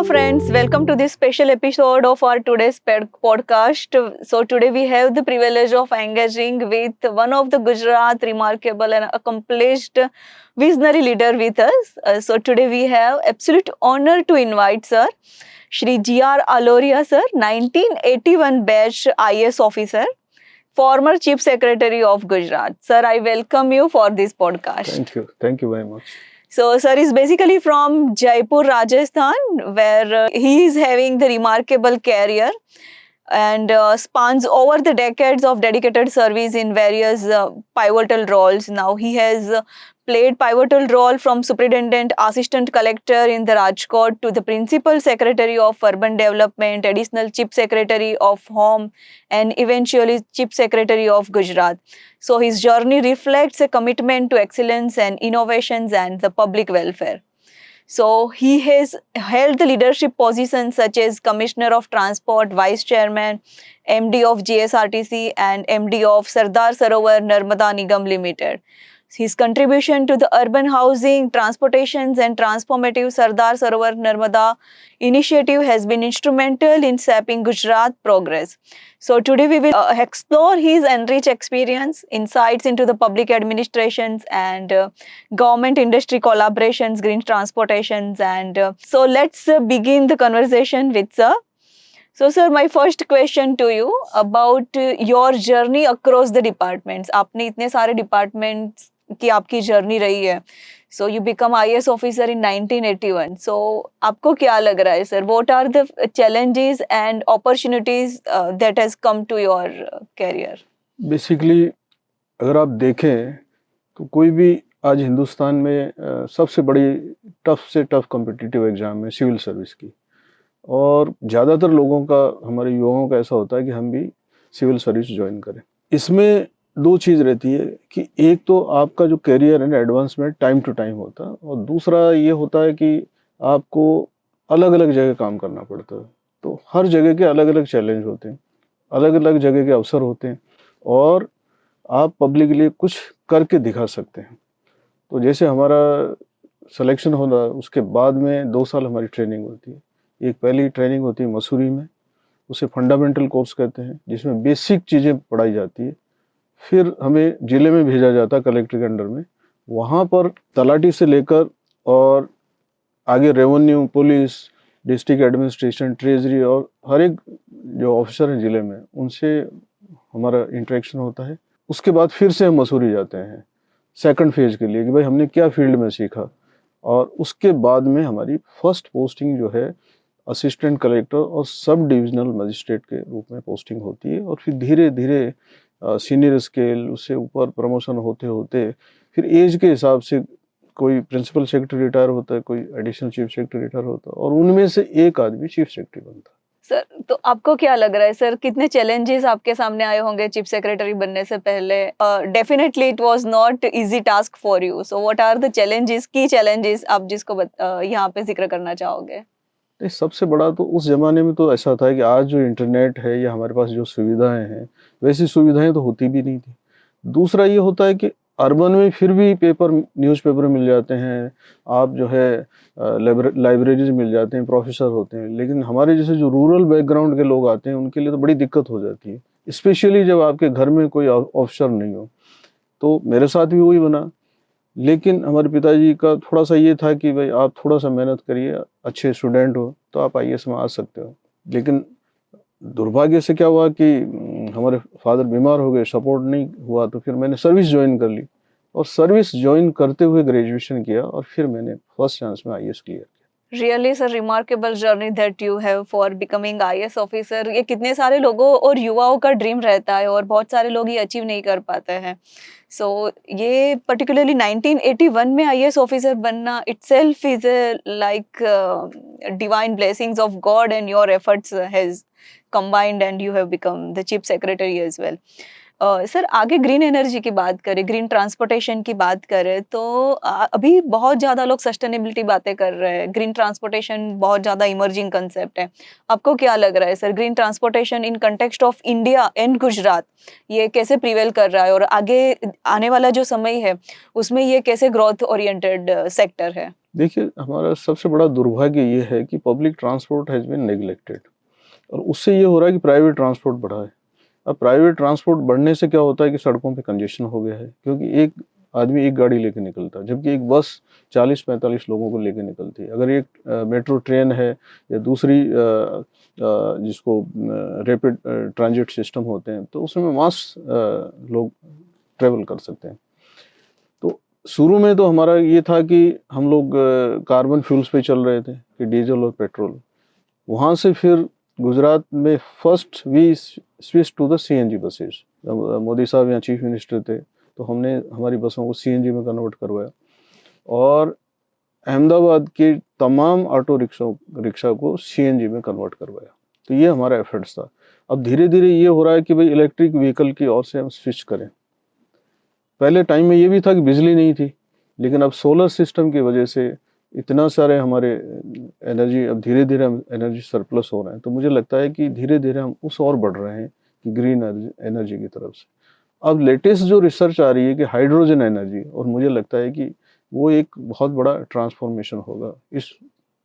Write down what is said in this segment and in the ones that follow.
Hello, friends. Welcome to this special episode of our today's podcast. So, today we have the privilege of engaging with one of the Gujarat remarkable and accomplished visionary leader with us. Today we have absolute honor to invite sir, Shri G.R. Aloria sir, 1981 batch IS officer, former Chief Secretary of Gujarat. Sir, I welcome you for this podcast. Thank you. Thank you very much. So, sir is basically from Jaipur, Rajasthan, where he is having the remarkable career and spans over the decades of dedicated service in various pivotal roles. Now, he has played pivotal role from superintendent, assistant collector in the Rajkot to the principal secretary of urban development, additional chief secretary of home, and eventually chief secretary of Gujarat. So his journey reflects a commitment to excellence and innovations and the public welfare. So he has held the leadership positions such as Commissioner of Transport, Vice Chairman, MD of GSRTC and MD of Sardar Sarovar Narmada Nigam Limited. His contribution to the urban housing, transportations and transformative Sardar Sarovar Narmada initiative has been instrumental in shaping Gujarat progress. So today we will explore his enriched experience, insights into the public administrations and government industry collaborations, green transportations and so let's begin the conversation with sir. So sir, my first question to you about your journey across the departments. आपने इतने सारे departments की आपकी journey रही है. So you become IS officer in 1981. So आपको क्या लग रहा है sir? What are the challenges and opportunities that has come to your career? Basically अगर आप देखें तो कोई भी आज हिंदुस्तान में सबसे बड़ी टफ से टफ कॉम्पिटिटिव एग्ज़ाम है सिविल सर्विस की, और ज़्यादातर लोगों का, हमारे युवाओं का ऐसा होता है कि हम भी सिविल सर्विस ज्वाइन करें। इसमें दो चीज़ रहती है कि एक तो आपका जो करियर है ना, एडवांसमेंट टाइम टू टाइम होता है, और दूसरा ये होता है कि आपको अलग अलग जगह काम करना पड़ता है। तो हर जगह के अलग अलग चैलेंज होते हैं, अलग अलग जगह के अवसर होते हैं, और आप पब्लिक के लिए कुछ करके दिखा सकते हैं। तो जैसे हमारा सिलेक्शन होना, उसके बाद में 2 साल हमारी ट्रेनिंग होती है। एक पहली ट्रेनिंग होती है मसूरी में, उसे फंडामेंटल कोर्स कहते हैं, जिसमें बेसिक चीज़ें पढ़ाई जाती है। फिर हमें ज़िले में भेजा जाता है कलेक्टर के अंडर में, वहाँ पर तलाटी से लेकर और आगे revenue, police, district administration, treasury और हर एक जो ऑफिसर हैं ज़िले में, उनसे हमारा इंटरेक्शन होता है। उसके बाद फिर से हम मसूरी जाते हैं सेकंड फेज़ के लिए कि भाई हमने क्या फील्ड में सीखा, और उसके बाद में हमारी फर्स्ट पोस्टिंग जो है असिस्टेंट कलेक्टर और सब डिविजनल मजिस्ट्रेट के रूप में पोस्टिंग होती है, और फिर धीरे धीरे सीनियर स्केल, उससे ऊपर प्रमोशन होते होते फिर एज के हिसाब से कोई प्रिंसिपल सेक्रेटरी रिटायर होता है, कोई एडिशनल चीफ सेक्रेटरी रिटायर होता है, और उनमें से एक आदमी चीफ सेक्रेटरी बनता है। सर, तो आपको क्या लग रहा है सर, कितने चैलेंजेस आपके सामने आए होंगे चीफ सेक्रेटरी बनने से पहले? Definitely it was not easy task for you, so what are the challenges, की चैलेंजेस आप जिसको यहाँ पे जिक्र करना चाहोगे? सबसे बड़ा तो उस ज़माने में तो ऐसा था कि आज जो इंटरनेट है या हमारे पास जो सुविधाएं हैं, वैसी सुविधाएं तो होती भी नहीं थी। दूसरा ये होता है कि अर्बन में फिर भी पेपर, न्यूज़पेपर मिल जाते हैं, आप जो है लाइब्रेरीज मिल जाते हैं, प्रोफेसर होते हैं, लेकिन हमारे जैसे जो रूरल बैकग्राउंड के लोग आते हैं उनके लिए तो बड़ी दिक्कत हो जाती है, स्पेशली जब आपके घर में कोई ऑफिसर नहीं हो। तो मेरे साथ भी वही बना, लेकिन हमारे पिताजी का थोड़ा सा ये था कि भाई आप थोड़ा सा मेहनत करिए, अच्छे स्टूडेंट हो तो आप आईएएस में आ सकते हो। लेकिन दुर्भाग्य से क्या हुआ कि हमारे फादर बीमार हो गए, सपोर्ट नहीं हुआ, तो फिर मैंने सर्विस ज्वाइन कर ली, और सर्विस ज्वाइन करते हुए ग्रेजुएशन किया, और फिर मैंने फर्स्ट चांस में आईएएस क्लियर किया। Really sir, remarkable journey that you have for becoming IAS officer. ये कितने सारे लोगों और युवाओं का ड्रीम रहता है और बहुत सारे लोग ये अचीव नहीं कर पाते हैं। सो ये पर्टिकुलरली 1981 में आईएएस ऑफिसर बनना itself is like divine blessings of God and your efforts has combined and you have become the chief secretary as well. Sir आगे ग्रीन एनर्जी की बात करें, ग्रीन ट्रांसपोर्टेशन की बात करें तो अभी बहुत ज़्यादा लोग सस्टेनेबिलिटी बातें कर रहे हैं। ग्रीन ट्रांसपोर्टेशन बहुत ज़्यादा इमर्जिंग कांसेप्ट है। आपको क्या लग रहा है sir, green transportation in context of India and Gujarat ये कैसे प्रिवेल कर रहा है और आगे आने वाला जो समय है उसमें ये कैसे ग्रोथ ओरिएंटेड सेक्टर है? देखिए, हमारा सबसे बड़ा दुर्भाग्य ये है कि public transport has been neglected और उससे ये हो रहा है कि प्राइवेट ट्रांसपोर्ट बढ़ा है। अब प्राइवेट ट्रांसपोर्ट बढ़ने से क्या होता है कि सड़कों पे कंजेशन हो गया है, क्योंकि एक आदमी एक गाड़ी लेके निकलता है, जबकि एक बस 40-45 लोगों को लेके निकलती है। अगर एक मेट्रो ट्रेन है या दूसरी जिसको रैपिड ट्रांजिट सिस्टम होते हैं, तो उसमें मास लोग ट्रेवल कर सकते हैं। तो शुरू में तो हमारा ये था कि हम लोग कार्बन फ्यूल्स पे चल रहे थे कि डीजल और पेट्रोल। वहाँ से फिर गुजरात में first we switch to the CNG buses. जब मोदी साहब यहाँ चीफ मिनिस्टर थे तो हमने हमारी बसों को सीएनजी में कन्वर्ट करवाया और अहमदाबाद के तमाम ऑटो रिक्शा को सीएनजी में कन्वर्ट करवाया। तो ये हमारा एफर्ट्स था। अब धीरे धीरे ये हो रहा है कि भाई इलेक्ट्रिक व्हीकल की ओर से हम स्विच करें। पहले टाइम में ये भी था कि बिजली नहीं थी, लेकिन अब सोलर सिस्टम की वजह से इतना सारे हमारे एनर्जी, अब धीरे धीरे हम एनर्जी सरप्लस हो रहे हैं। तो मुझे लगता है कि धीरे धीरे हम उस ओर बढ़ रहे हैं कि ग्रीन एनर्जी की तरफ से। अब लेटेस्ट जो रिसर्च आ रही है कि हाइड्रोजन एनर्जी, और मुझे लगता है कि वो एक बहुत बड़ा ट्रांसफॉर्मेशन होगा इस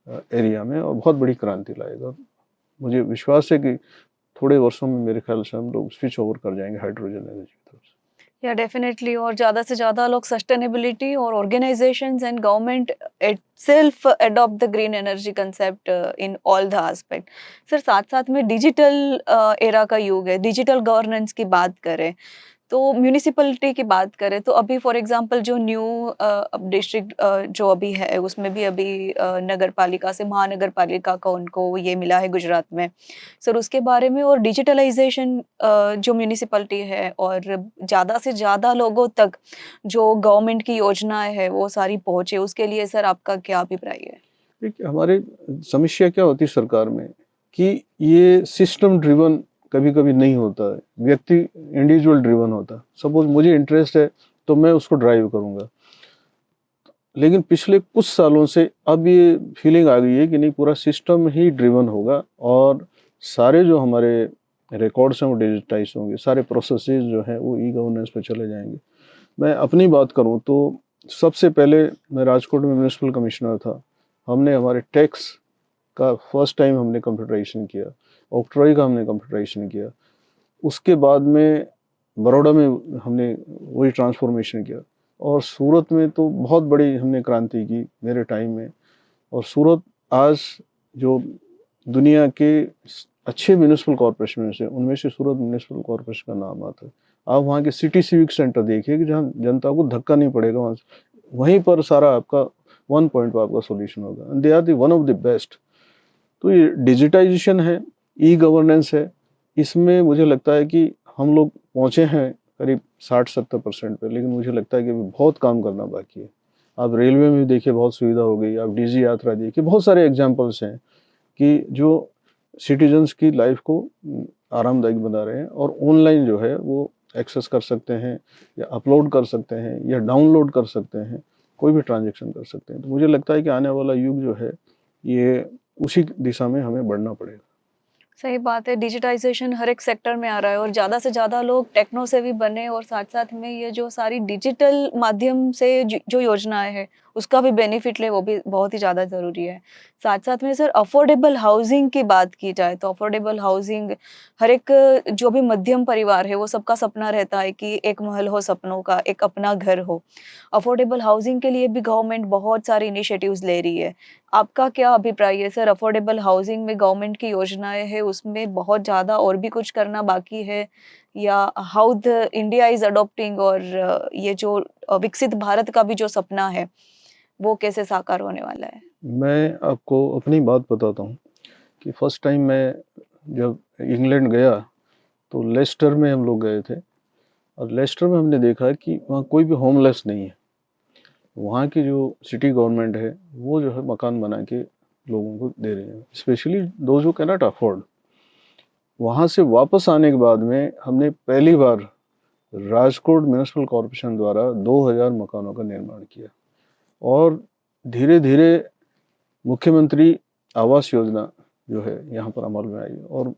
एरिया में और बहुत बड़ी क्रांति लाएगा। मुझे विश्वास है कि थोड़े वर्षों में मेरे ख्याल से हम लोग स्विच ओवर कर जाएंगे हाइड्रोजन एनर्जी की तरफ से। या डेफिनेटली, और ज़्यादा से ज़्यादा लोग सस्टेनेबिलिटी और organisations and government itself adopt the green energy concept in all the aspect. Sir साथ साथ में डिजिटल एरा का युग है, डिजिटल गवर्नेंस की बात करें तो म्यूनिसिपैलिटी की बात करें तो अभी फॉर एग्जांपल जो न्यू डिस्ट्रिक्ट जो अभी है उसमें भी अभी नगर पालिका से महानगर पालिका का उनको ये मिला है गुजरात में। सर उसके बारे में, और डिजिटलाइजेशन जो म्यूनिसिपैलिटी है और ज़्यादा से ज़्यादा लोगों तक जो गवर्नमेंट की योजनाएं है वो सारी पहुंचे, उसके लिए सर आपका क्या अभिप्राय है? देखिए, हमारे समस्या क्या होती है सरकार में कि ये सिस्टम ड्रिवन कभी कभी नहीं होता है, व्यक्ति इंडिविजुअल ड्रिवन होता है। सपोज मुझे इंटरेस्ट है तो मैं उसको ड्राइव करूंगा, लेकिन पिछले कुछ सालों से अब ये फीलिंग आ गई है कि नहीं, पूरा सिस्टम ही ड्रिवन होगा और सारे जो हमारे रिकॉर्ड्स हैं वो डिजिटाइज होंगे, सारे प्रोसेसेस जो हैं वो ई गवर्नेंस पे चले जाएंगे। मैं अपनी बात करूं तो सबसे पहले मैं राजकोट में म्यूनिसिपल कमिश्नर था, हमने हमारे टैक्स का फर्स्ट टाइम हमने कंप्यूटराइजेशन किया, ऑक्ट्रॉय का हमने कंप्यूटराइजेशन किया। उसके बाद में बड़ौदा में हमने वही ट्रांसफॉर्मेशन किया और सूरत में तो बहुत बड़ी हमने क्रांति की मेरे टाइम में। और सूरत आज जो दुनिया के अच्छे म्यूनिसिपल कॉरपोरेशन में से, उनमें से सूरत म्यूनिसिपल कॉरपोरेशन का नाम आता है। आप वहाँ के सिटी सिविक सेंटर देखिए कि जहाँ जनता को धक्का नहीं पड़ेगा, वहाँ वहीं पर सारा आपका 1 पॉइंट पर आपका सॉल्यूशन होगा। They are the one of the best. तो ये डिजिटाइजेशन है, ई गवर्नेंस है, इसमें मुझे लगता है कि हम लोग पहुँचे हैं करीब 60-70% पे, लेकिन मुझे लगता है कि बहुत काम करना बाकी है। आप रेलवे में देखिए बहुत सुविधा हो गई, आप डीजी यात्रा देखिए, बहुत सारे एग्जाम्पल्स हैं कि जो सिटीजन्स की लाइफ को आरामदायक बना रहे हैं। और ऑनलाइन जो है वो एक्सेस कर सकते हैं या अपलोड कर सकते हैं या डाउनलोड कर सकते हैं, कोई भी ट्रांजेक्शन कर सकते हैं। तो मुझे लगता है कि आने वाला युग जो है ये उसी दिशा में हमें बढ़ना पड़ेगा। सही बात है, डिजिटाइजेशन हर एक सेक्टर में आ रहा है और ज़्यादा से ज़्यादा लोग टेक्नो से भी बने और साथ-साथ में ये जो सारी डिजिटल माध्यम से जो योजनाएँ हैं, उसका भी बेनिफिट ले, वो भी बहुत ही ज़्यादा ज़रूरी है। साथ-साथ में सर अफोर्डेबल हाउसिंग की बात की जाए तो अफोर्डेबल हाउसिंग हर एक जो भी मध्यम परिवार है, वो सबका सपना रहता है कि एक महल हो सपनों का, एक अपना घर हो। अफोर्डेबल हाउसिंग के लिए भी गवर्नमेंट बहुत सारे इनिशिएटिव्स ले रही है। आपका क्या अभिप्राय है सर, अफोर्डेबल हाउसिंग में गवर्नमेंट की योजनाएं हैं उसमें बहुत ज़्यादा और भी कुछ करना बाकी है, या how the India is adopting, और ये जो विकसित भारत का भी जो सपना है, वो कैसे साकार होने वाला है? मैं आपको अपनी बात बताता हूँ कि फर्स्ट टाइम मैं जब इंग्लैंड गया तो लेस्टर में हम लोग गए थे और लेस्टर में हमने देखा कि वहाँ कोई भी होमलेस नहीं है। वहाँ की जो सिटी गवर्नमेंट है वो जो है मकान बना के लोगों को दे रही है, specially those who can not afford. वहाँ से वापस आने के बाद में हमने पहली बार राजकोट म्यूनिसिपल कॉरपोरेशन द्वारा 2000 मकानों का निर्माण किया और धीरे धीरे मुख्यमंत्री आवास योजना जो है यहाँ पर अमल में आई और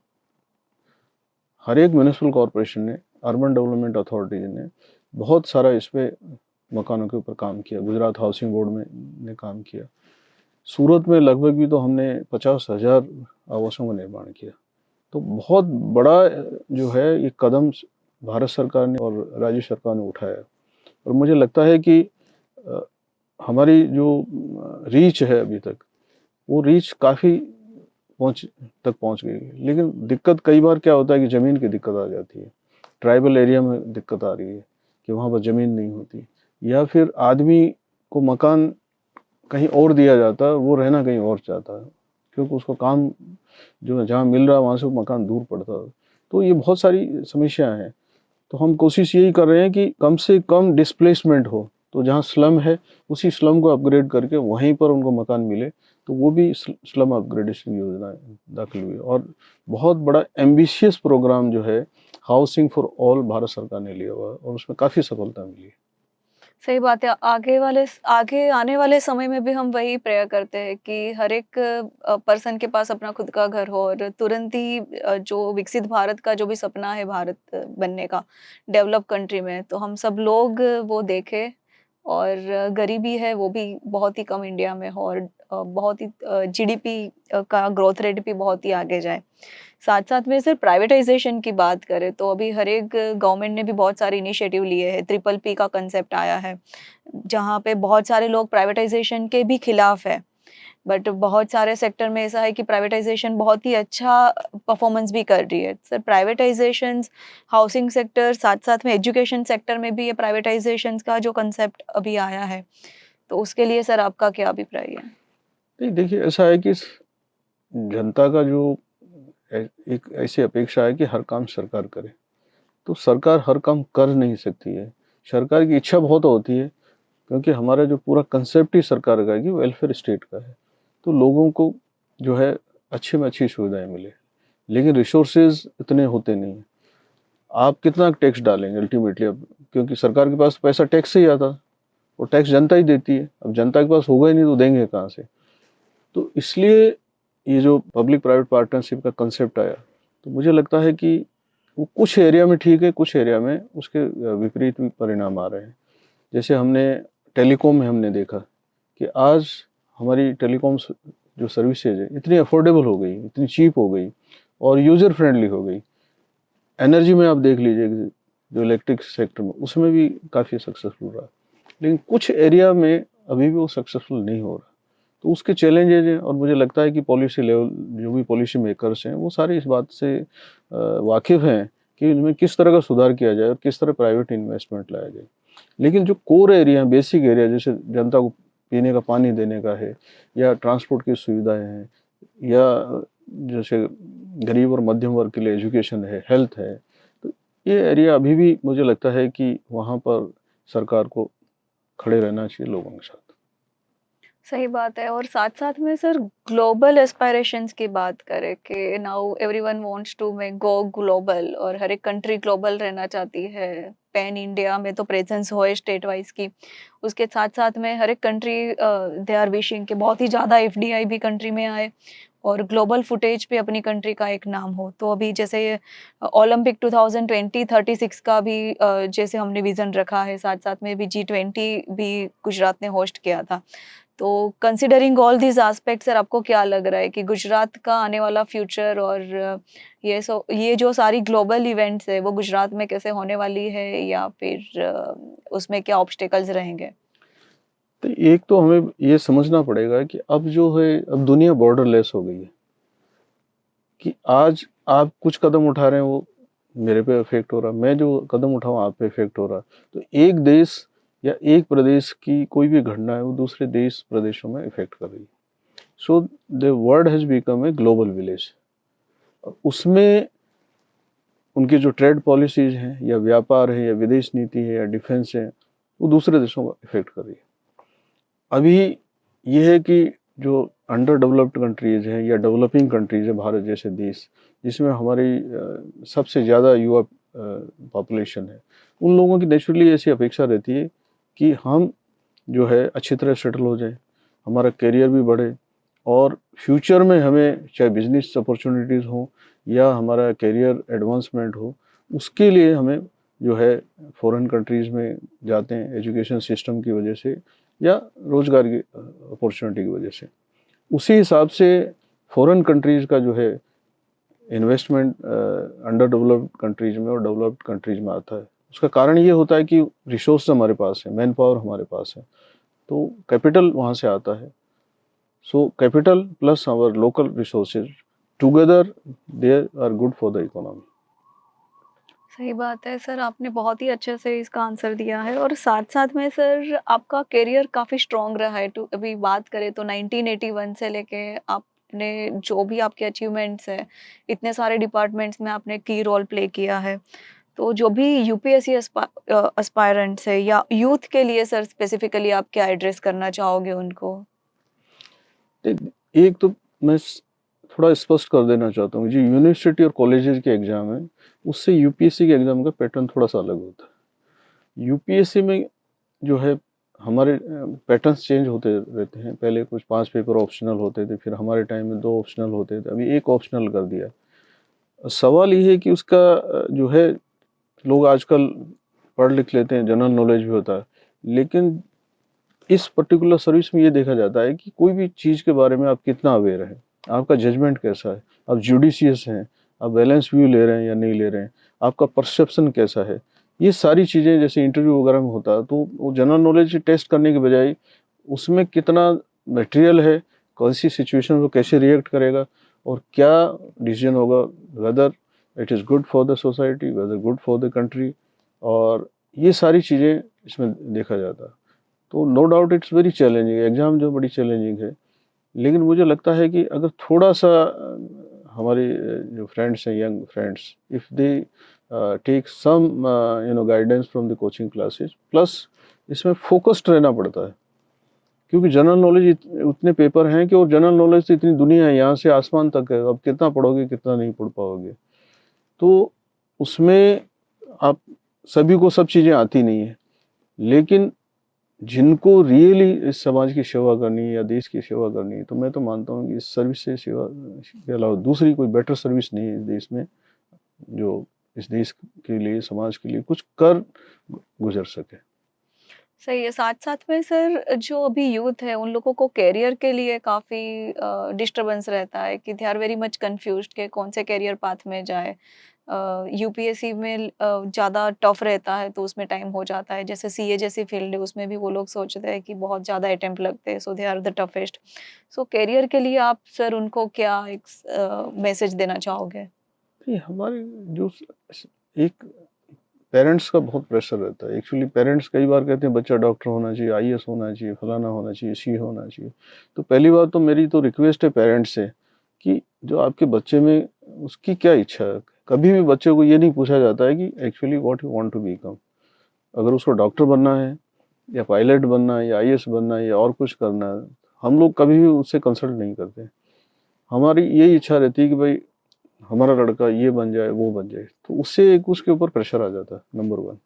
हर एक म्यूनिसिपल कॉरपोरेशन ने, अर्बन डेवलपमेंट अथॉरिटीज ने बहुत सारा इस पे मकानों के ऊपर काम किया। गुजरात हाउसिंग बोर्ड में ने काम किया। सूरत में लगभग भी तो हमने 50,000 आवासों का निर्माण किया। तो बहुत बड़ा जो है ये कदम भारत सरकार ने और राज्य सरकार ने उठाया और मुझे लगता है कि हमारी जो रीच है अभी तक, वो रीच काफ़ी तक पहुंच गई है। लेकिन दिक्कत कई बार क्या होता है कि ज़मीन की दिक्कत आ जाती है। ट्राइबल एरिया में दिक्कत आ रही है कि वहाँ पर ज़मीन नहीं होती, या फिर आदमी को मकान कहीं और दिया जाता है, वो रहना कहीं और चाहता है क्योंकि उसको काम जो है जहाँ मिल रहा है वहाँ से वो मकान दूर पड़ता है। तो ये बहुत सारी समस्याएं हैं। तो हम कोशिश यही कर रहे हैं कि कम से कम डिस्प्लेसमेंट हो, तो जहाँ स्लम है उसी स्लम को अपग्रेड करके वहीं पर उनको मकान मिले। तो वो भी स्लम अपग्रेडेशन योजना दाखिल हुई और बहुत बड़ा एम्बिशियस प्रोग्राम जो है हाउसिंग फॉर ऑल भारत सरकार ने लिया हुआ है और उसमें काफ़ी सफलता मिली है। सही बात है। आगे आने वाले समय में भी हम वही प्रेयर करते हैं कि हर एक पर्सन के पास अपना खुद का घर हो और तुरंत ही जो विकसित भारत का जो भी सपना है भारत बनने का डेवलप कंट्री में, तो हम सब लोग वो देखें और गरीबी है वो भी बहुत ही कम इंडिया में हो और बहुत ही जीडीपी का ग्रोथ रेट भी बहुत ही आगे जाए। साथ-साथ में सर प्राइवेटाइज़ेशन की बात करें तो अभी हर एक गवर्नमेंट ने भी बहुत सारे इनिशिएटिव लिए हैं। ट्रिपल पी का कांसेप्ट आया है, जहाँ पे बहुत सारे लोग प्राइवेटाइज़ेशन के भी खिलाफ है। बट बहुत सारे सेक्टर में ऐसा है कि प्राइवेटाइज़ेशन बहुत ही अच्छा परफॉर्मेंस भी कर रही है। सर प्राइवेटाइज़ेशंस, हाउसिंग सेक्टर, साथ-साथ में एजुकेशन सेक्टर में भी ये प्राइवेटाइज़ेशंस का जो कांसेप्ट अभी आया है, तो उसके लिए सर आपका क्या अभिप्राय है? नहीं, देखिए ऐसा है कि जनता का जो एक ऐसी अपेक्षा है कि हर काम सरकार करे, तो सरकार हर काम कर नहीं सकती है। सरकार की इच्छा बहुत होती है क्योंकि हमारा जो पूरा कंसेप्ट ही सरकार का है कि वेलफेयर स्टेट का है, तो लोगों को जो है अच्छे में अच्छी सुविधाएं मिले, लेकिन रिसोर्सेज इतने होते नहीं हैं। आप कितना टैक्स डालेंगे अल्टीमेटली, अब क्योंकि सरकार के पास पैसा टैक्स से ही आता है और टैक्स जनता ही देती है। अब जनता के पास होगा ही नहीं तो देंगे कहाँ से? तो इसलिए ये जो पब्लिक प्राइवेट पार्टनरशिप का कंसेप्ट आया, तो मुझे लगता है कि वो कुछ एरिया में ठीक है, कुछ एरिया में उसके विपरीत भी परिणाम आ रहे हैं। जैसे हमने टेलीकॉम में हमने देखा कि आज हमारी टेलीकॉम जो सर्विसेज है इतनी अफोर्डेबल हो गई, इतनी चीप हो गई और यूज़र फ्रेंडली हो गई। एनर्जी में आप देख लीजिए जो इलेक्ट्रिक सेक्टर में, उसमें भी काफ़ी सक्सेसफुल रहा, लेकिन कुछ एरिया में अभी भी वो सक्सेसफुल नहीं हो रहा। तो उसके चैलेंजेज हैं और मुझे लगता है कि पॉलिसी लेवल जो भी पॉलिसी मेकर्स हैं वो सारे इस बात से वाकिफ़ हैं कि इनमें किस तरह का सुधार किया जाए और किस तरह प्राइवेट इन्वेस्टमेंट लाया जाए। लेकिन जो कोर एरिया, बेसिक एरिया, जैसे जनता को पीने का पानी देने का है या ट्रांसपोर्ट की सुविधाएं हैं या जैसे गरीब और मध्यम वर्ग के लिए एजुकेशन है, हेल्थ है, तो ये एरिया अभी भी मुझे लगता है कि वहाँ पर सरकार को खड़े रहना चाहिए लोगों के साथ। सही बात है और साथ-साथ में सर ग्लोबल एस्पायरेशंस की बात करें कि now everyone wants to make go global और हर एक कंट्री ग्लोबल रहना चाहती है। पैन इंडिया में तो प्रेजेंस होए स्टेट वाइज़ की। उसके साथ-साथ में हर एक कंट्री दे आर विशिंग कि बहुत ही ज़्यादा एफडीआई भी कंट्री में आए और ग्लोबल फुटेज पे अपनी कंट्री का एक नाम हो। तो अभी जैसे ओलंपिक 2036 का भी जैसे हमने विज़न रखा है, साथ-साथ में भी जी20 भी गुजरात ने होस्ट किया था। तो considering all these aspects sir आपको क्या लग रहा है कि गुजरात का आने वाला फ्यूचर और ये जो सारी ग्लोबल इवेंट्स है वो गुजरात में कैसे होने वाली है या फिर उसमें क्या ऑब्स्टेकल्स रहेंगे? तो एक तो हमें ये समझना पड़ेगा कि अब जो है, अब दुनिया बॉर्डरलेस हो गई है कि आज आप कुछ कदम उठा रहे हैं वो मेरे पे इफेक्ट हो रहा, मैं जो कदम उठाऊं आप पे इफेक्ट हो रहा। तो एक देश या एक प्रदेश की कोई भी घटना है वो दूसरे देश प्रदेशों में इफेक्ट कर रही है। So the world has become a global village. उसमें उनकी जो ट्रेड पॉलिसीज हैं या व्यापार है या विदेश नीति है या डिफेंस है, वो दूसरे देशों को इफेक्ट कर रही है। अभी ये है कि जो अंडर डेवलप्ड कंट्रीज हैं या डेवलपिंग कंट्रीज है, भारत जैसे देश जिसमें हमारी सबसे ज़्यादा युवा पॉपुलेशन है, उन लोगों की नेचुरली ऐसी अपेक्षा रहती है कि हम जो है अच्छी तरह सेटल हो जाए, हमारा करियर भी बढ़े और फ्यूचर में हमें चाहे बिजनेस अपॉर्चुनिटीज़ हो या हमारा करियर एडवांसमेंट हो, उसके लिए हमें जो है फॉरेन कंट्रीज़ में जाते हैं एजुकेशन सिस्टम की वजह से या रोज़गार की अपॉर्चुनिटी की वजह से। उसी हिसाब से फॉरेन कंट्रीज़ का जो है इन्वेस्टमेंट अंडर डेवलप्ड कंट्रीज़ में और डेवलप्ड कंट्रीज़ में आता है। उसका कारण ये होता है कि रिसोर्स हमारे पास है, मैन पावर हमारे पास है, तो कैपिटल वहाँ से आता है। So capital plus our local resources together they are good for the economy. सही बात है सर, आपने बहुत ही अच्छे से इसका आंसर दिया है और साथ-साथ में सर आपका करियर काफ़ी स्ट्रॉन्ग रहा है। टू अभी बात करें तो 1981 से लेके आपने जो भी आपके अचीवमेंट्स हैं, इतने सारे डिपार्टमेंट्स में आपने की रोल प्ले किया है। तो जो भी यूपीएससी एस्पायरेंट्स है या यूथ के लिए सर स्पेसिफिकली आप क्या एड्रेस करना चाहोगे उनको? एक तो मैं थोड़ा स्पष्ट कर देना चाहता हूँ, जो यूनिवर्सिटी और कॉलेजेस के एग्ज़ाम है, उससे यूपीएससी के एग्ज़ाम का पैटर्न थोड़ा-सा अलग होता है। यूपीएससी में जो है हमारे पैटर्न्स चेंज होते रहते हैं। पहले कुछ 5 पेपर ऑप्शनल होते थे, फिर हमारे टाइम में 2 ऑप्शनल होते थे, अभी 1 ऑप्शनल कर दिया है। सवाल ये है कि उसका जो है लोग आजकल पढ़ लिख लेते हैं, जनरल नॉलेज भी होता है, लेकिन इस पर्टिकुलर सर्विस में ये देखा जाता है कि कोई भी चीज़ के बारे में आप कितना अवेयर हैं, आपका जजमेंट कैसा है, आप जुडिशियस हैं, आप बैलेंस व्यू ले रहे हैं या नहीं ले रहे हैं, आपका परसेप्शन कैसा है। ये सारी चीज़ें जैसे इंटरव्यू वगैरह में होता है, तो वो जनरल नॉलेज टेस्ट करने के बजाय उसमें कितना मटेरियल है, कौन-सी सिचुएशन में कैसे रिएक्ट करेगा और क्या डिसीजन होगा, whether it is good for the society, whether good for the country, और ये सारी चीज़ें इसमें देखा जाता है। तो no doubt it's very challenging, exam जो बड़ी चैलेंजिंग है। लेकिन मुझे लगता है कि अगर थोड़ा-सा हमारे जो फ्रेंड्स हैं, young friends, if they take some guidance from the coaching classes, plus इसमें फ़ोकस्ड रहना पड़ता है। क्योंकि जनरल नॉलेज उतने पेपर हैं कि, और जनरल नॉलेज से इतनी दुनिया है, यहाँ से आसमान तक है, अब कितना पढ़ोगे, कितना नहीं पढ़ पाओगे। तो उसमें आप सभी को सब चीज़ें आती नहीं है, लेकिन जिनको रियली इस समाज की सेवा करनी है या देश की सेवा करनी है, तो मैं तो मानता हूँ कि इस सर्विस से सेवा के अलावा दूसरी कोई बेटर सर्विस नहीं है इस देश में, जो इस देश के लिए, समाज के लिए कुछ कर गुजर सके। सही है। साथ-साथ में सर जो अभी यूथ है उन लोगों को करियर के लिए काफ़ी डिस्टर्बेंस रहता है कि they are very much confused कि कौन से करियर पाथ में जाए। यूपीएससी में ज़्यादा टफ रहता है तो उसमें टाइम हो जाता है। जैसे सीए जैसी फील्ड है उसमें भी वो लोग सोचते हैं कि बहुत ज़्यादा अटेम्प्ट लगते हैं, so they are the toughest. So career के लिए आप सर उनको क्या एक मैसेज देना चाहोगे? ये हमारे जो एक पेरेंट्स का बहुत प्रेशर रहता है। एक्चुअली पेरेंट्स कई बार कहते हैं बच्चा डॉक्टर होना चाहिए, आईएएस होना चाहिए, फलाना होना चाहिए, सी होना चाहिए। तो पहली बात तो मेरी तो रिक्वेस्ट है पेरेंट्स से कि जो आपके बच्चे में उसकी क्या इच्छा है। कभी भी बच्चे को ये नहीं पूछा जाता है कि actually what you want to become. अगर उसको डॉक्टर बनना है या पायलट बनना है या आईएएस बनना है या और कुछ करना है, हम लोग कभी भी उससे कंसल्ट नहीं करते। हमारी यही इच्छा रहती है कि भाई हमारा लड़का ये बन जाए, वो बन जाए, तो उससे एक उसके ऊपर प्रेशर आ जाता है, नंबर 1।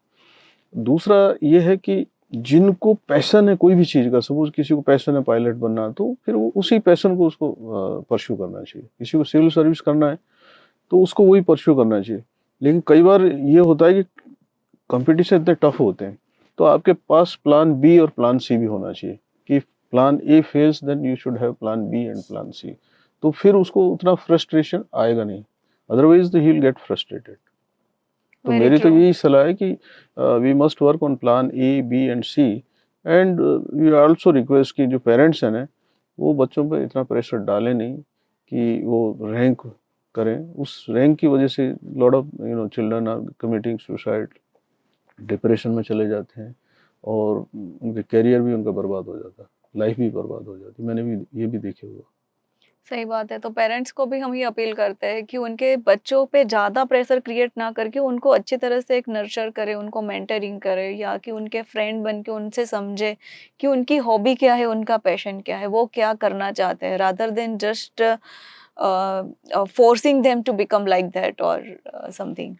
दूसरा ये है कि जिनको पैशन है कोई भी चीज़ का, सपोज़ किसी को पैशन है पायलट बनना, तो फिर वो उसी पैशन को उसको परस्यू करना चाहिए। किसी को सिविल सर्विस करना है, तो उसको वही परस्यू करना चाहिए। लेकिन कई बार ये होता है कि कॉम्पिटिशन इतने टफ होते हैं, तो आपके पास प्लान बी और प्लान सी भी होना चाहिए कि plan A fails then you should have plan B and plan C. तो फिर उसको उतना फ्रस्ट्रेशन आएगा नहीं, otherwise he will get frustrated. तो वेरी मेरी तो ट्रू। यही सलाह है कि we must work on plan A B and C, and we also request कि जो पेरेंट्स हैं ना, वो बच्चों पे इतना प्रेशर डालें नहीं कि वो रैंक करें। उस रैंक की वजह से lot of children are committing suicide, depression में चले जाते हैं, और उनके करियर भी उनका बर्बाद हो जाता है, लाइफ भी बर्बाद हो जाती है। मैंने भी ये भी देखे हुआ। सही बात है। तो पेरेंट्स को भी हम ये अपील करते हैं कि उनके बच्चों पे ज़्यादा प्रेशर क्रिएट ना करके उनको अच्छी तरह से एक नर्चर करें, उनको मेंटरिंग करें या कि उनके फ्रेंड बन के उनसे समझे कि उनकी हॉबी क्या है, उनका पैशन क्या है, वो क्या करना चाहते हैं rather than just forcing them to become like that और something.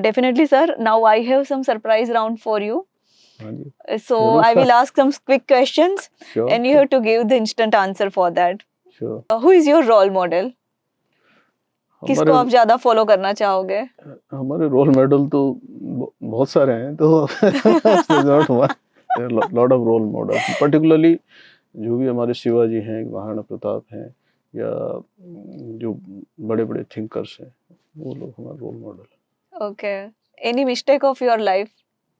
Definitely, sir. Now I have some surprise round for you. हाँ जी, So जरूर I will sir. ask some quick questions, sure and you have to give the instant answer for that. Sure. Who is your role model? किसको हमारे आप ज्यादा follow करना चाहोगे? हमारे role model तो बहुत सारे हैं, तो lot of role models, particularly जो भी हमारे शिवाजी हैं, महाराणा प्रताप हैं, या जो बड़े बड़े थिंकर्स हैं, वो लोग हमारे role model. Okay. Any mistake of your life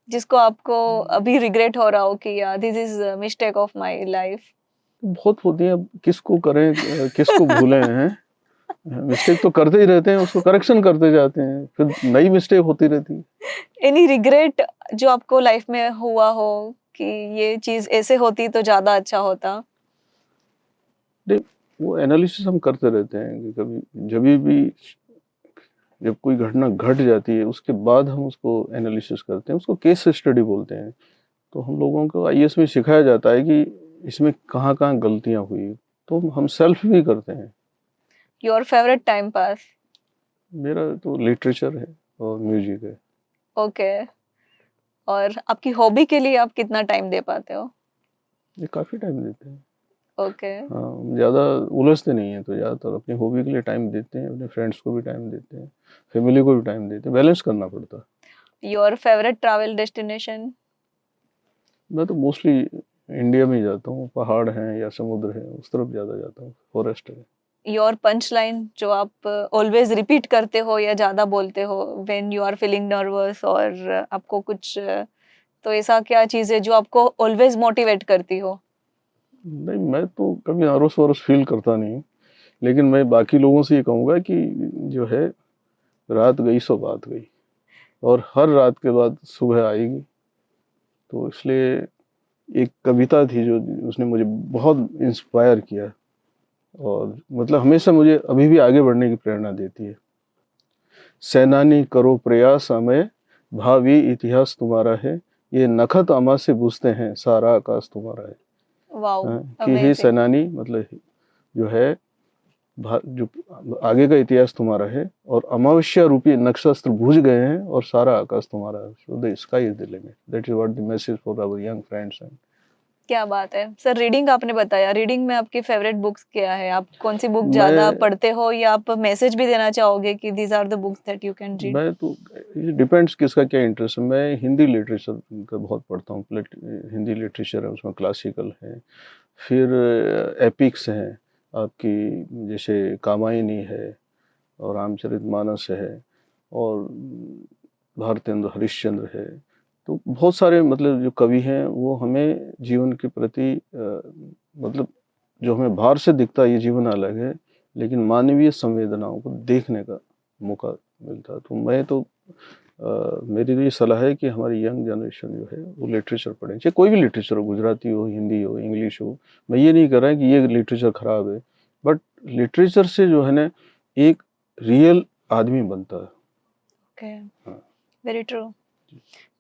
जिसको आपको अभी रिग्रेट हो रहा हो कि यार this is mistake of my life? बहुत होती है, अब किसको करें किसको भूलें हैं। मिस्टेक तो करते ही रहते हैं, उसको करेक्शन करते जाते हैं, फिर नई मिस्टेक होती रहती है। एनी रिग्रेट जो आपको लाइफ में हुआ हो कि ये चीज ऐसे होती तो ज्यादा अच्छा होता? नहीं, वो एनालिसिस हम करते रहते हैं कि कभी जब कोई घटना घट जाती है, उसके बाद हम उसको एनालिसिस करते हैं, उसको केस स्टडी बोलते हैं। तो हम लोगों को आईएएस में सिखाया जाता है कि इसमें कहाँ कहाँ गलतियां हुई, तो हम सेल्फ भी करते हैं। Your favourite time pass? मेरा तो लिटरेचर है और म्यूजिक है। ओके। और आपकी हॉबी के लिए आप कितना टाइम दे पाते हो? ये काफ़ी टाइम देते हैं। ओके। हाँ, ज़्यादा उलझते नहीं हैं, तो ज़्यादातर अपनी हॉबी के लिए टाइम देते हैं, अपने फ्रेंड्स को भी टाइम देते हैं, फैमिली को भी टाइम देते हैं, बैलेंस करना पड़ता है। Your favourite travel destination? मैं तो मोस्टली इंडिया में ही जाता हूँ, पहाड़ हैं या समुद्र है, उस तरफ ज़्यादा जाता हूँ, फॉरेस्ट है। योर पंच लाइन जो आप ऑलवेज रिपीट करते हो या ज्यादा बोलते हो when you are feeling nervous, और आपको कुछ तो ऐसा क्या चीज है जो आपको ऑलवेज मोटिवेट करती हो? नहीं, मैं तो कभी नर्वस वर्वस फील करता नहीं, लेकिन मैं बाकी लोगों से ये कहूँगा कि जो है, रात गई सो बात गई, और हर रात के बाद सुबह आएगी। तो इसलिए एक कविता थी जो उसने मुझे बहुत इंस्पायर किया, और मतलब हमेशा मुझे अभी भी आगे बढ़ने की प्रेरणा देती है। सेनानी करो प्रयास अमय, भावी इतिहास तुम्हारा है, ये नखत अमा से पूछते हैं, सारा आकाश तुम्हारा है। वाओ, हाँ, कि हे अमेजिंग। सेनानी, मतलब जो है जो आगे का इतिहास तुम्हारा है, और अमावस्या रूपी नक्षत्र बुझ गए हैं, और सारा आकाश तुम्हारा है। So the sky is the limit. That is what the message for our young friends. क्या बात है सर। रीडिंग आपने बताया, रीडिंग में आपकी फेवरेट बुक्स क्या है? आप कौन सी बुक ज्यादा मैं पढ़ते हो, या आप मैसेज भी देना चाहोगे कि these are the books that you can read? मैं तो ये डिपेंड्स किसका क्या इंटरेस्ट है। मैं हिंदी लिटरेचर का बहुत पढ़ता हूँ। हिंदी लिटरेचर है, उसमें क्लासिकल है, फिर एपिक्स हैं आपकी, जैसे कामायनी है, और रामचरितमानस है, और भारतेंद्र हरिश्चंद्र है। तो बहुत सारे मतलब जो कवि हैं, वो हमें जीवन के प्रति मतलब जो हमें बाहर से दिखता है ये जीवन अलग है, लेकिन मानवीय संवेदनाओं को देखने का मौका मिलता है। तो मैं तो मेरी तो ये सलाह है कि हमारी यंग जनरेशन जो है वो लिटरेचर पढ़े, चाहे कोई भी लिटरेचर हो, गुजराती हो, हिंदी हो, इंग्लिश हो। मैं ये नहीं कर रहा कि ये लिटरेचर खराब है, बट लिटरेचर से जो है ना, एक रियल आदमी बनता है। ओके, हाँ। Very true.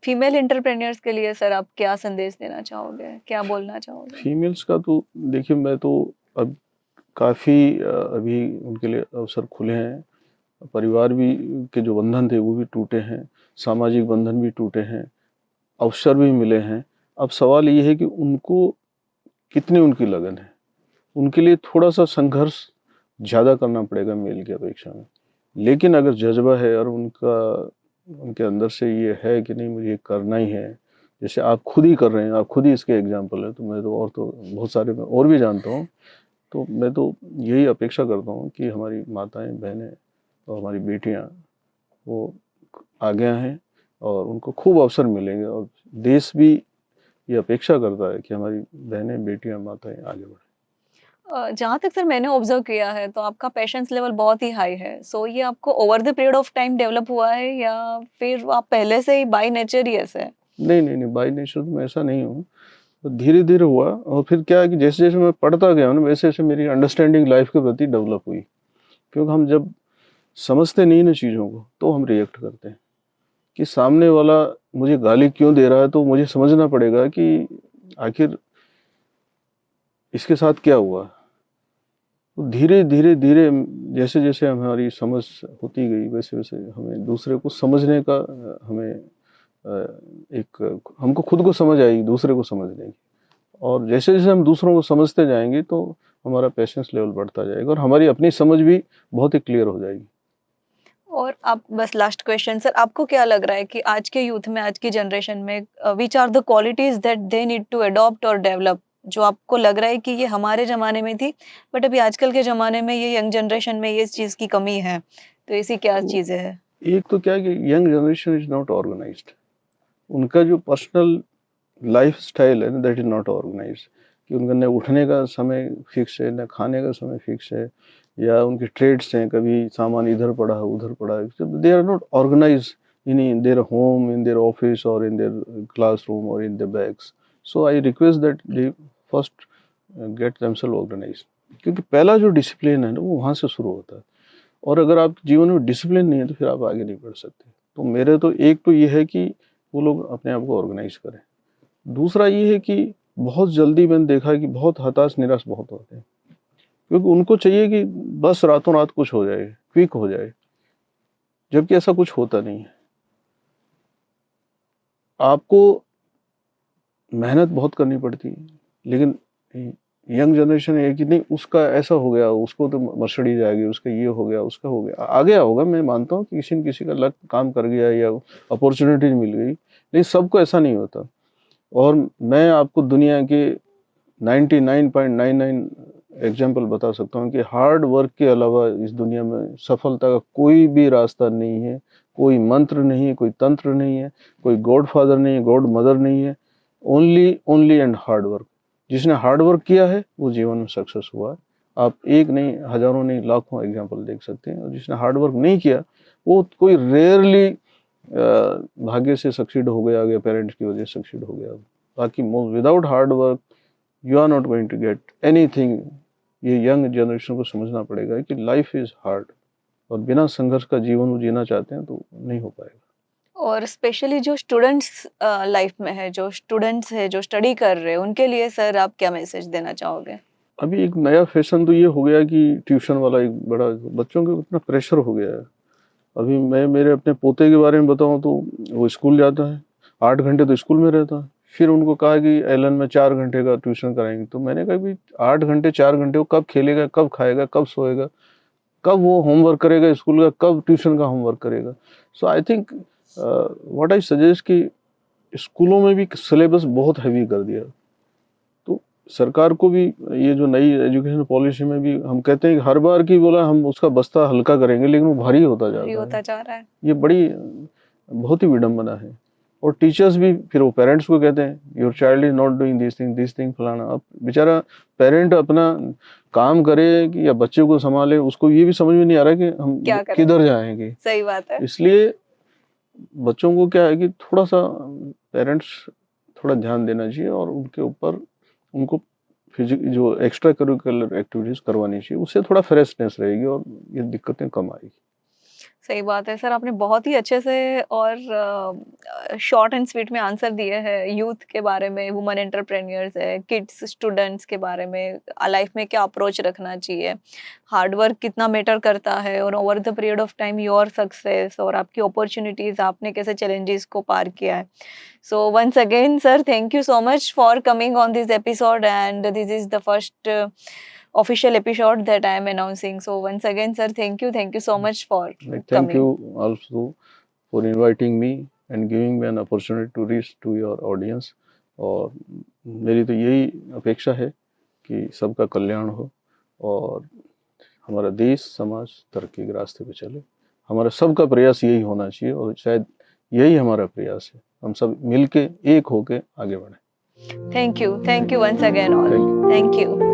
फीमेल एंटरप्रेन्योर्स के लिए सर आप क्या संदेश देना चाहोगे, क्या बोलना चाहोगे? फीमेल्स का तो देखिए, मैं तो अब काफ़ी अभी उनके लिए अवसर खुले हैं। परिवार भी के जो बंधन थे वो भी टूटे हैं, सामाजिक बंधन भी टूटे हैं, अवसर भी मिले हैं। अब सवाल ये है कि उनको कितनी उनकी लगन है। उनके लिए थोड़ा सा संघर्ष ज़्यादा करना पड़ेगा मेल की अपेक्षा में, लेकिन अगर जज्बा है और उनके अंदर से ये है कि नहीं मुझे करना ही है, जैसे आप खुद ही कर रहे हैं, आप खुद ही इसके एग्जाम्पल हैं, तो मैं तो बहुत सारे मैं और भी जानता हूँ। तो मैं तो यही अपेक्षा करता हूँ कि हमारी माताएं, बहनें और हमारी बेटियाँ वो आगे आएँ, और उनको खूब अवसर मिलेंगे, और देश भी ये अपेक्षा करता है कि हमारी बहनें, बेटियाँ, माताएं आगे बढ़ें। जहाँ तक सर मैंने ऑब्जर्व किया है तो आपका पेशेंस लेवल बहुत ही हाई है। सो ये आपको over the period of time develop हुआ है, या फिर आप पहले से ही बाय नेचर ही ऐसे हैं? नहीं नहीं नहीं, बाई नेचर तो मैं ऐसा नहीं हूँ, तो धीरे धीरे हुआ। और फिर क्या है कि जैसे जैसे मैं पढ़ता गया ना, वैसे वैसे मेरी अंडरस्टैंडिंग लाइफ के प्रति डेवलप हुई। क्योंकि हम जब समझते नहीं ना चीज़ों को, तो हम रिएक्ट करते हैं कि सामने वाला मुझे गाली क्यों दे रहा है, तो मुझे समझना पड़ेगा कि आखिर इसके साथ क्या हुआ। तो धीरे धीरे धीरे जैसे जैसे हमारी समझ होती गई वैसे वैसे हमें दूसरे को समझने का हमें एक हमको खुद को समझ आएगी दूसरे को समझने की, और जैसे जैसे हम दूसरों को समझते जाएंगे तो हमारा पेशेंस लेवल बढ़ता जाएगा और हमारी अपनी समझ भी बहुत ही क्लियर हो जाएगी। और आप बस लास्ट क्वेश्चन सर, आपको क्या लग रहा है कि आज के यूथ में, आज की जनरेशन में which are the qualities that they need to adopt और डेवलप, जो आपको लग रहा है कि ये हमारे जमाने में थी बट अभी आजकल के जमाने में ये यंग जनरेशन में ये चीज की कमी है, तो ऐसी क्या तो चीजें हैं? एक तो क्या है कि young generation is not organized, उनका जो पर्सनल लाइफ स्टाइल है ना दैट इज नॉट ऑर्गेनाइज्ड, कि उनका न उठने का समय फिक्स है न खाने का समय फिक्स है, या उनके ट्रेड्स हैं, कभी सामान इधर पड़ा है उधर पड़ा है, they are not organize in their home, in their office और इन देयर क्लासरूम और in their bags. So I request that they first get themselves organize, क्योंकि पहला जो डिसिप्लिन है ना वो वहाँ से शुरू होता है, और अगर आप जीवन में डिसिप्लिन नहीं है तो फिर आप आगे नहीं बढ़ सकते। तो मेरे तो एक तो ये है कि वो लोग अपने आप को ऑर्गेनाइज करें। दूसरा ये है कि बहुत जल्दी मैंने देखा है कि बहुत हताश निराश बहुत होते हैं, क्योंकि उनको चाहिए कि बस रातों रात कुछ हो जाए, क्विक हो जाए, जबकि ऐसा कुछ होता नहीं है। आपको मेहनत बहुत करनी पड़ती है, लेकिन यंग जनरेशन है कि नहीं उसका ऐसा हो गया, उसको तो मर्सिडीज आ गई, उसका ये हो गया, उसका हो गया, आ गया होगा, मैं मानता हूँ कि किसी न किसी का लक काम कर गया या अपॉर्चुनिटीज मिल गई, लेकिन सबको ऐसा नहीं होता। और मैं आपको दुनिया के 99.99 एग्जाम्पल बता सकता हूँ कि हार्ड वर्क के अलावा इस दुनिया में सफलता का कोई भी रास्ता नहीं है, कोई मंत्र नहीं है, कोई तंत्र नहीं है, कोई गॉड फादर नहीं है, गॉड मदर नहीं है, ओनली एंड हार्ड वर्क। जिसने हार्ड वर्क किया है वो जीवन में सक्सेस हुआ है। आप एक नहीं, हजारों नहीं, लाखों एग्जाम्पल देख सकते हैं। और जिसने हार्ड वर्क नहीं किया वो कोई रेयरली भाग्य से सक्सीड हो गया, पेरेंट्स की वजह से सक्सीड हो गया। बाकी without hard work you are not going to get anything. ये यंग जनरेशन को समझना पड़ेगा कि लाइफ इज हार्ड, और बिना संघर्ष का जीवन वो जीना चाहते हैं तो नहीं हो पाएगा। और स्पेशली जो स्टूडेंट्स लाइफ में है, जो स्टूडेंट्स है, जो स्टडी कर रहे हैं, उनके लिए सर आप क्या मैसेज देना चाहोगे? अभी एक नया फैशन तो ये हो गया कि ट्यूशन वाला एक बड़ा, बच्चों के इतना प्रेशर हो गया है। अभी मैं मेरे अपने पोते के बारे में बताऊं तो वो स्कूल जाता है, 8 घंटे तो स्कूल में रहता है, फिर उनको कहा कि एलन में 4 घंटे का ट्यूशन कराएंगे। तो मैंने कहा भी 8 घंटे 4 घंटे वो कब खेलेगा, कब खाएगा, कब सोएगा, कब वो होमवर्क करेगा स्कूल का, कब ट्यूशन का होमवर्क करेगा। So I think what I suggest कि स्कूलों में भी सिलेबस बहुत हैवी कर दिया। तो सरकार को भी ये जो नई एजुकेशन पॉलिसी में भी हम कहते हैं कि हर बार की बोला हम उसका बस्ता हल्का करेंगे, लेकिन वो भारी होता जा भारी रहा होता है। जा रहा है। ये बड़ी बहुत ही विडम्बना है। और टीचर्स भी फिर वो पेरेंट्स को कहते हैं your child is not doing this thing फलाना। अब बेचारा पेरेंट अपना काम करे कि या बच्चे को संभाले, उसको ये भी समझ में नहीं आ रहा कि हम क्या करें? किधर जाएंगे। सही बात है। इसलिए बच्चों को क्या है कि थोड़ा सा पेरेंट्स थोड़ा ध्यान देना चाहिए और उनके ऊपर उनको फिजिक जो एक्स्ट्रा करिकुलर एक्टिविटीज करवानी चाहिए, उससे थोड़ा फ्रेशनेस रहेगी और ये दिक्कतें कम आएगी। सही बात है सर, आपने बहुत ही अच्छे से और शॉर्ट एंड स्वीट में आंसर दिए हैं यूथ के बारे में, वुमेन एंटरप्रेन्योर्स है, किड्स स्टूडेंट्स के बारे में, लाइफ में क्या अप्रोच रखना चाहिए, हार्ड वर्क कितना मैटर करता है, और over the period of time your success और आपकी अपॉर्चुनिटीज, आपने कैसे चैलेंजेस को पार किया है। So once again sir, thank you so much for coming on this episode, and this is the first official episode that I am announcing. So once again sir, thank you so much for Thank coming. you also for inviting me and giving me an opportunity to reach to your audience. और मेरी तो यही अपेक्षा है कि सबका कल्याण हो और हमारा देश समाज तरक्की के रास्ते पे चले। हमारा सबका प्रयास यही होना चाहिए और शायद यही हमारा प्रयास है, हम सब मिलके एक होके आगे बढ़ें। Thank you once again all. Thank you. Thank you.